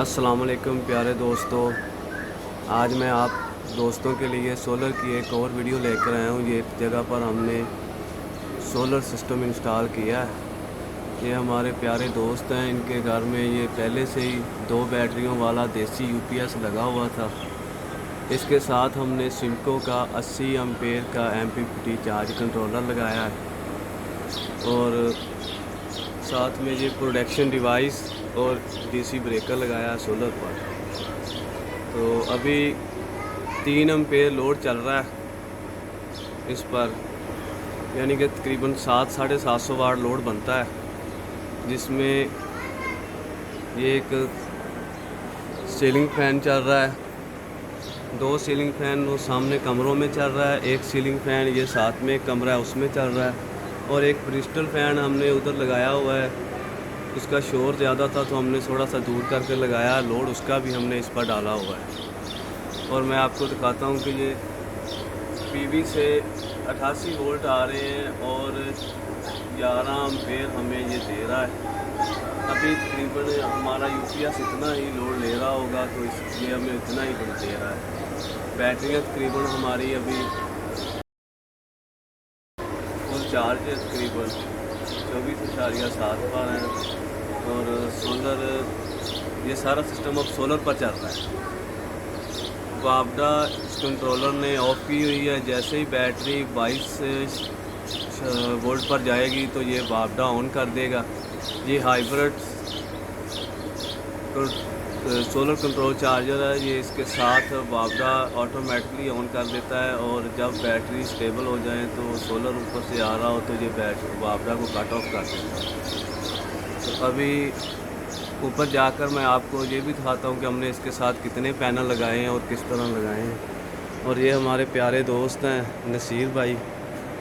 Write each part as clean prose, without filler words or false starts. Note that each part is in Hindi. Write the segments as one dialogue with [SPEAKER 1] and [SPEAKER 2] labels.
[SPEAKER 1] अस्सलाम वालेकुम प्यारे दोस्तों। आज मैं आप दोस्तों के लिए सोलर की एक और वीडियो लेकर आया हूँ। ये एक जगह पर हमने सोलर सिस्टम इंस्टॉल किया है। ये हमारे प्यारे दोस्त हैं, इनके घर में ये पहले से ही 2 बैटरियों वाला देसी यूपीएस लगा हुआ था। इसके साथ हमने सिमको का 80 एम्पेयर का एमपीपीटी चार्ज कंट्रोलर लगाया है और साथ में ये प्रोडक्शन डिवाइस और डीसी ब्रेकर लगाया है सोलर पर। तो अभी 3 एम्पेयर लोड चल रहा है इस पर, यानी कि तकरीबन 700-750 वाट लोड बनता है, जिसमें ये एक सीलिंग फ़ैन चल रहा है, 2 सीलिंग फ़ैन वो सामने कमरों में चल रहा है, एक सीलिंग फ़ैन ये साथ में एक कमरा है उसमें चल रहा है, और एक क्रिस्टल फ़ैन हमने उधर लगाया हुआ है। उसका शोर ज़्यादा था तो हमने थोड़ा सा दूर करके लगाया, लोड उसका भी हमने इस पर डाला हुआ है। और मैं आपको दिखाता हूँ कि ये पीवी से 88 वोल्ट आ रहे हैं और 11 एम्पेयर हमें ये दे रहा है। अभी तकरीबन हमारा यूपीएस इतना ही लोड ले रहा होगा, तो इसलिए हमें इतना ही लोड दे रहा है। बैटरियाँ तकरीबन हमारी अभी फुल चार्ज है, तकरीबन 24.7 पर हैं। और सोलर, ये सारा सिस्टम अब सोलर पर चल रहा है। वापडा इस कंट्रोलर ने ऑफ की हुई है। जैसे ही बैटरी 22 वोल्ट पर जाएगी तो ये वापडा ऑन कर देगा। ये हाइब्रिड सोलर कंट्रोल चार्जर है, ये इसके साथ वापडा ऑटोमेटिकली ऑन कर देता है, और जब बैटरी स्टेबल हो जाए तो सोलर ऊपर से आ रहा हो तो ये वापडा को कट ऑफ कर देता है। तो अभी ऊपर जाकर मैं आपको ये भी दिखाता हूँ कि हमने इसके साथ कितने पैनल लगाए हैं और किस तरह लगाए हैं। और ये हमारे प्यारे दोस्त हैं नसीर भाई,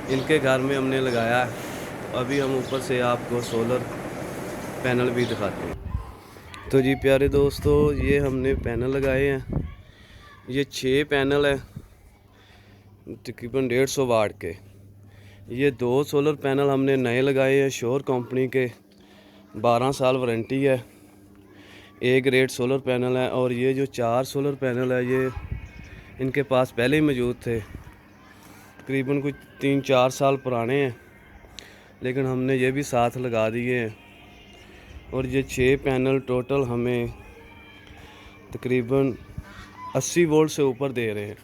[SPEAKER 1] इनके घर में हमने लगाया है। तो अभी हम ऊपर से आपको सोलर पैनल भी दिखाते हैं। तो जी प्यारे दोस्तों, ये हमने पैनल लगाए हैं। ये 6 पैनल है, तकरीबन 150 वाट के। ये 2 सोलर पैनल हमने नए लगाए हैं, श्योर कंपनी के, 12 साल वारंटी है। एक ग्रेड सोलर पैनल है। और ये जो 4 सोलर पैनल है ये इनके पास पहले ही मौजूद थे, तकरीबन कुछ 3-4 साल पुराने हैं, लेकिन हमने ये भी साथ लगा दिए हैं। और ये 6 पैनल टोटल हमें तकरीबन 80 वोल्ट से ऊपर दे रहे हैं,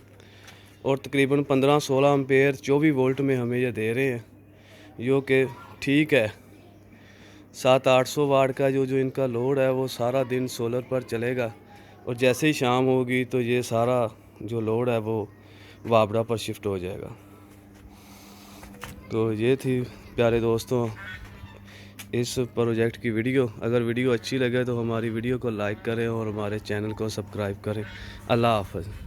[SPEAKER 1] और तकरीबन 15-16 एम्पेयर 24 वोल्ट में हमें ये दे रहे हैं, जो कि ठीक है। 700-800 वाट का जो इनका लोड है वो सारा दिन सोलर पर चलेगा, और जैसे ही शाम होगी तो ये सारा जो लोड है वो वापडा पर शिफ्ट हो जाएगा। तो ये थी प्यारे दोस्तों इस प्रोजेक्ट की वीडियो। अगर वीडियो अच्छी लगे तो हमारी वीडियो को लाइक करें और हमारे चैनल को सब्सक्राइब करें। अल्लाह हाफ़िज़।